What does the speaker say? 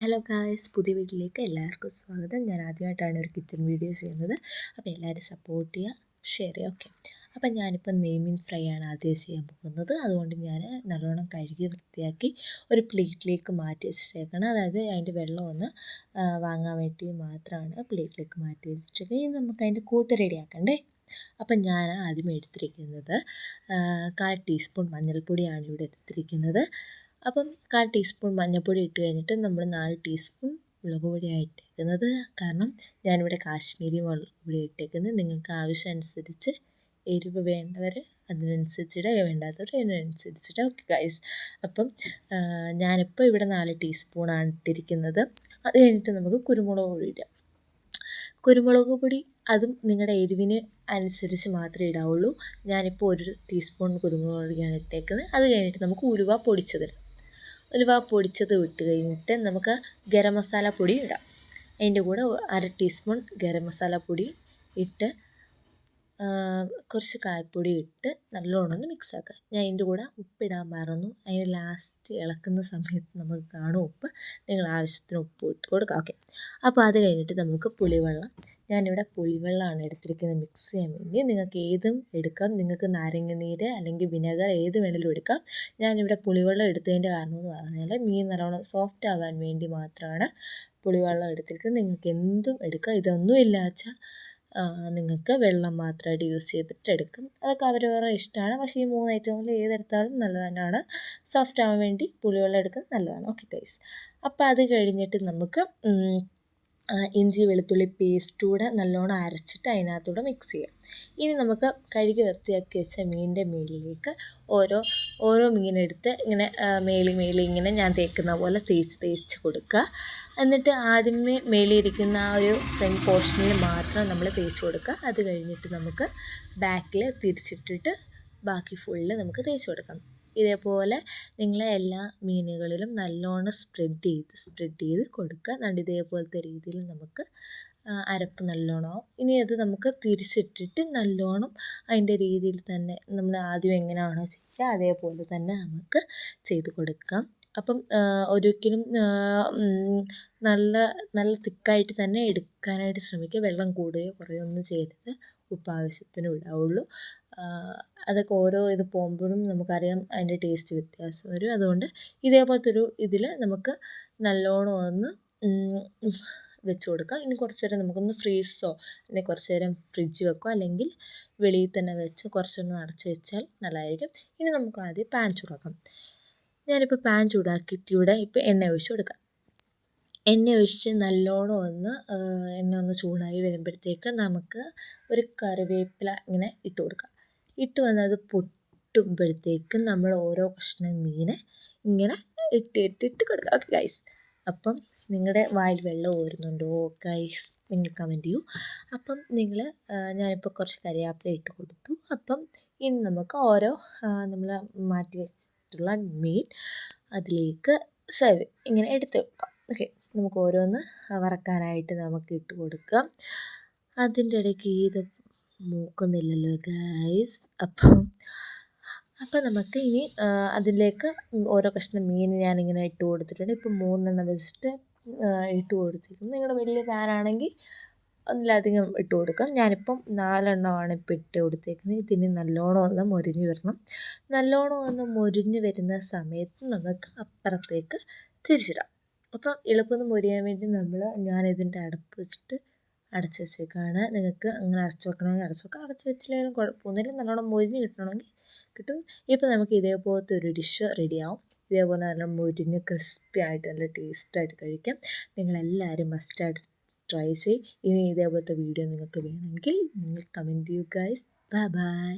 Hello guys, പുതിയ വീട്ടിലേക്ക് എല്ലാവർക്കും സ്വാഗതം. ഞാൻ ആദ്യമായിട്ടാണ് ഒരു കിച്ചൺ വീഡിയോ ചെയ്യുന്നത്. അപ്പോൾ എല്ലാവരും സപ്പോർട്ട് ചെയ്യുക, ഷെയർ ചെയ്യുക. ഓക്കെ, അപ്പം ഞാനിപ്പോൾ നെയ്മീൻ ഫ്രൈ ആണ് ആദ്യം ചെയ്യാൻ പോകുന്നത്. അതുകൊണ്ട് ഞാൻ നല്ലോണം കഴുകി വൃത്തിയാക്കി ഒരു പ്ലേറ്റിലേക്ക് മാറ്റി വെച്ചേക്കണം. അതായത് അതിൻ്റെ വെള്ളം ഒന്ന് വാങ്ങാൻ വേണ്ടി മാത്രമാണ് പ്ലേറ്റിലേക്ക് മാറ്റി വെച്ചിട്ട് ഇനി നമുക്ക് അതിൻ്റെ കൂട്ട് റെഡിയാക്കണ്ടേ. അപ്പം ഞാൻ ആദ്യം എടുത്തിരിക്കുന്നത് 1/4 ടീസ്പൂൺ മഞ്ഞൾപ്പൊടിയാണ് ഇവിടെ എടുത്തിരിക്കുന്നത്. അപ്പം 1/4 ടീസ്പൂൺ മഞ്ഞൾപ്പൊടി ഇട്ട് കഴിഞ്ഞിട്ട് നമ്മൾ 4 ടീസ്പൂൺ മുളക് പൊടിയാണ് ഇട്ടേക്കുന്നത്. കാരണം ഞാനിവിടെ കാശ്മീരി മുളക് പൊടി ഇട്ടേക്കുന്നത്. നിങ്ങൾക്ക് ആവശ്യം അനുസരിച്ച് എരിവ് വേണ്ടവർ അതിനനുസരിച്ചിട്ട്, വേണ്ടാത്തവർ അതിനനുസരിച്ചിട്ട്. ഓക്കെ ഗൈസ്, അപ്പം ഞാനിപ്പോൾ ഇവിടെ 4 ടീസ്പൂണാണ് ഇട്ടിരിക്കുന്നത്. അത് കഴിഞ്ഞിട്ട് നമുക്ക് കുരുമുളക് പൊടി ഇടാം. കുരുമുളക് പൊടി അതും നിങ്ങളുടെ എരിവിന് അനുസരിച്ച് മാത്രമേ ഇടാവുള്ളൂ. ഞാനിപ്പോൾ 1 ടീസ്പൂൺ കുരുമുളക് പൊടിയാണ് ഇട്ടേക്കുന്നത്. അത് കഴിഞ്ഞിട്ട് നമുക്ക് ഉലുവ പൊടിച്ചതിടാം. ഉലുവ പൊടിച്ചത് ഇട്ട് കഴിഞ്ഞിട്ട് നമുക്ക് ഗരം മസാല പൊടി ഇടാം. അതിൻ്റെ കൂടെ 1/2 ടീസ്പൂൺ ഗരം മസാല പൊടി ഇട്ട് കുറച്ച് കായപ്പൊടി ഇട്ട് നല്ലോണം ഒന്ന് മിക്സ് ആക്കുക. ഞാൻ അതിൻ്റെ കൂടെ ഉപ്പിടാൻ മറന്നു. അതിന് ലാസ്റ്റ് ഇളക്കുന്ന സമയത്ത് നമുക്ക് കാണും ഉപ്പ്. നിങ്ങൾ ആവശ്യത്തിന് ഉപ്പ് ഇട്ട് കൊടുക്കുക. ഓക്കെ, അപ്പോൾ അത് കഴിഞ്ഞിട്ട് നമുക്ക് പുളിവെള്ളം. ഞാനിവിടെ പുളിവെള്ളമാണ് എടുത്തിരിക്കുന്നത് മിക്സ് ചെയ്യാൻ വേണ്ടി. നിങ്ങൾക്ക് ഏതും എടുക്കാം. നിങ്ങൾക്ക് നാരങ്ങ നീര് അല്ലെങ്കിൽ വിനെഗർ ഏത് വേണമെങ്കിലും എടുക്കാം. ഞാനിവിടെ പുളിവെള്ളം എടുത്തതിൻ്റെ കാരണം എന്ന് പറഞ്ഞാൽ മീൻ നല്ലോണം സോഫ്റ്റ് ആവാൻ വേണ്ടി മാത്രമാണ് പുളിവെള്ളം എടുത്തിരിക്കുന്നത്. നിങ്ങൾക്ക് എന്തും എടുക്കാം. ഇതൊന്നും ഇല്ലാച്ചാൽ നിങ്ങൾക്ക് വെള്ളം മാത്രമായിട്ട് യൂസ് ചെയ്തിട്ട് എടുക്കും. അതൊക്കെ അവരവരുടെ ഇഷ്ടമാണ്. പക്ഷേ ഈ 3 ഐറ്റമിൽ ഏതെടുത്താലും നല്ലത് തന്നെയാണ്. സോഫ്റ്റ് ആവാൻ വേണ്ടി പുളിവെള്ളം എടുക്കുന്നത് നല്ലതാണ്. ഓക്കെ ഗൈസ്, അപ്പോൾ അത് കഴിഞ്ഞിട്ട് നമുക്ക് ഇഞ്ചി വെളുത്തുള്ളി പേസ്റ്റൂടെ നല്ലോണം അരച്ചിട്ട് അതിനകത്തൂടെ മിക്സ് ചെയ്യാം. ഇനി നമുക്ക് കഴുകി വൃത്തിയാക്കി വെച്ച മീനിൻ്റെ മേലിലേക്ക് ഓരോ മീനെടുത്ത് ഇങ്ങനെ മേലി ഇങ്ങനെ ഞാൻ തേക്കുന്ന പോലെ തേച്ച് കൊടുക്കുക. എന്നിട്ട് ആദ്യമേ മേലിയിരിക്കുന്ന ആ ഒരു ഫ്രണ്ട് പോർഷനിൽ മാത്രം നമ്മൾ തേച്ച് കൊടുക്കുക. അത് കഴിഞ്ഞിട്ട് നമുക്ക് ബാക്കിൽ തിരിച്ചിട്ടിട്ട് ബാക്കി ഫുള്ള് നമുക്ക് തേച്ച് കൊടുക്കാം. ഇതേപോലെ നിങ്ങൾ എല്ലാ മീനുകളിലും നല്ലോണം സ്പ്രെഡ് ചെയ്ത് കൊടുക്കുക. എന്നിട്ട് ഇതേപോലത്തെ രീതിയിൽ നമുക്ക് അരപ്പ് നല്ലോണം. ഇനി അത് നമുക്ക് തിരിച്ചിട്ടിട്ട് നല്ലോണം അതിൻ്റെ രീതിയിൽ തന്നെ നമ്മൾ ആദ്യം എങ്ങനെയാണോ ചെയ്യുക അതേപോലെ തന്നെ നമുക്ക് ചെയ്ത് കൊടുക്കാം. അപ്പം ഒരിക്കലും നല്ല തിക്കായിട്ട് തന്നെ എടുക്കാനായിട്ട് ശ്രമിക്കുക. വെള്ളം കൂടുകയോ കുറയോ ഒന്നും ചെയ്യരുത്. ഉപ്പ് ആവശ്യത്തിന് ഇടാവുള്ളൂ. അതൊക്കെ ഓരോ ഇത് പോകുമ്പോഴും നമുക്കറിയാം അതിൻ്റെ ടേസ്റ്റ് വ്യത്യാസം വരും. അതുകൊണ്ട് ഇതേപോലത്തെ ഒരു ഇതിൽ നമുക്ക് നല്ലോണം ഒന്ന് വെച്ച് കൊടുക്കാം. ഇനി കുറച്ച് നേരം നമുക്കൊന്ന് ഫ്രീസോ അല്ലെങ്കിൽ കുറച്ച് നേരം ഫ്രിഡ്ജ് വെക്കോ അല്ലെങ്കിൽ വെളിയിൽ തന്നെ വെച്ച് കുറച്ചൊന്ന് അടച്ച് വെച്ചാൽ നല്ലതായിരിക്കും. ഇനി നമുക്ക് ആദ്യം പാൻ ചൂടാക്കാം. ഞാനിപ്പോൾ പാൻ ചൂടാക്കിയിട്ട് ഇവിടെ ഇപ്പോൾ എണ്ണ ഒഴിച്ച് കൊടുക്കാം. എണ്ണ ഒഴിച്ച് നല്ലോണം എണ്ണ ഒന്ന് ചൂടായി വരുമ്പോഴത്തേക്ക് നമുക്ക് ഒരു കറിവേപ്പില ഇങ്ങനെ ഇട്ട് കൊടുക്കാം. ഇട്ട് വന്നത് പൊട്ടുമ്പോഴത്തേക്കും നമ്മൾ ഓരോ കഷ്ണം മീനെ ഇങ്ങനെ ഇട്ട് കൊടുക്കുക. ഓക്കെ ഗൈസ്, അപ്പം നിങ്ങളുടെ വായിൽ വെള്ളം ഊരുന്നുണ്ടോ ഗൈസ്, നിങ്ങൾ കമൻറ്റ് ചെയ്യൂ. അപ്പം ഞാനിപ്പോൾ കുറച്ച് കറിവേപ്പില ഇട്ട് കൊടുത്തു. അപ്പം ഇനി നമുക്ക് നമ്മൾ മാറ്റി വെച്ചിട്ടുള്ള മീൻ അതിലേക്ക് ഇങ്ങനെ എടുത്ത് വെക്കാം. ഓക്കെ, നമുക്ക് ഓരോന്ന് വറക്കാനായിട്ട് നമുക്ക് ഇട്ട് കൊടുക്കാം. അതിൻ്റെ ഇടയ്ക്ക് ഇത് മൂക്കുന്നില്ലല്ലോ ഗൈസ്. അപ്പം നമുക്ക് ഇനി അതിലേക്ക് ഓരോ കഷ്ണം മീൻ ഞാനിങ്ങനെ ഇട്ട് കൊടുത്തിട്ടുണ്ട്. ഇപ്പം 3 വെച്ചിട്ട് ഇട്ട് കൊടുത്തിരിക്കുന്നു. നിങ്ങളുടെ വലിയ പാനാണെങ്കിൽ ഒന്നിലധികം ഇട്ട് കൊടുക്കാം. ഞാനിപ്പം 4 ഇപ്പോൾ ഇട്ട് കൊടുത്തേക്കുന്നത്. ഇതിന് നല്ലോണം ഒന്ന് മൊരിഞ്ഞ് വരണം. നല്ലോണം ഒന്ന് മൊരിഞ്ഞ് വരുന്ന സമയത്ത് നമുക്ക് അപ്പുറത്തേക്ക് തിരിച്ചിടാം. അപ്പം എളുപ്പം മൊരിയാൻ വേണ്ടി ഞാനിതിൻ്റെ അടപ്പ് വെച്ചിട്ട് അടച്ച് വെച്ചേക്കാണ്. നിങ്ങൾക്ക് അങ്ങനെ അടച്ച് വെക്കണമെങ്കിൽ അടച്ച് വെക്കാം, അടച്ച് വെച്ചില്ലെങ്കിലും കുഴപ്പമൊന്നുമില്ല. നല്ലോണം മൊരിഞ്ഞ് കിട്ടണമെങ്കിൽ കിട്ടും. ഇപ്പോൾ നമുക്ക് ഇതേപോലത്തെ ഒരു ഡിഷ് റെഡിയാവും. ഇതേപോലെ നല്ല മൊരിഞ്ഞ് ക്രിസ്പി ആയിട്ട് നല്ല ടേസ്റ്റായിട്ട് കഴിക്കാം. നിങ്ങളെല്ലാവരും മസ്റ്റായിട്ട് ട്രൈ ചെയ്യും. ഇനി ഇതേപോലത്തെ വീഡിയോ നിങ്ങൾക്ക് വേണമെങ്കിൽ നിങ്ങൾ കമൻറ്റ് ചെയ്യൂ ഗൈസ്. ബൈ.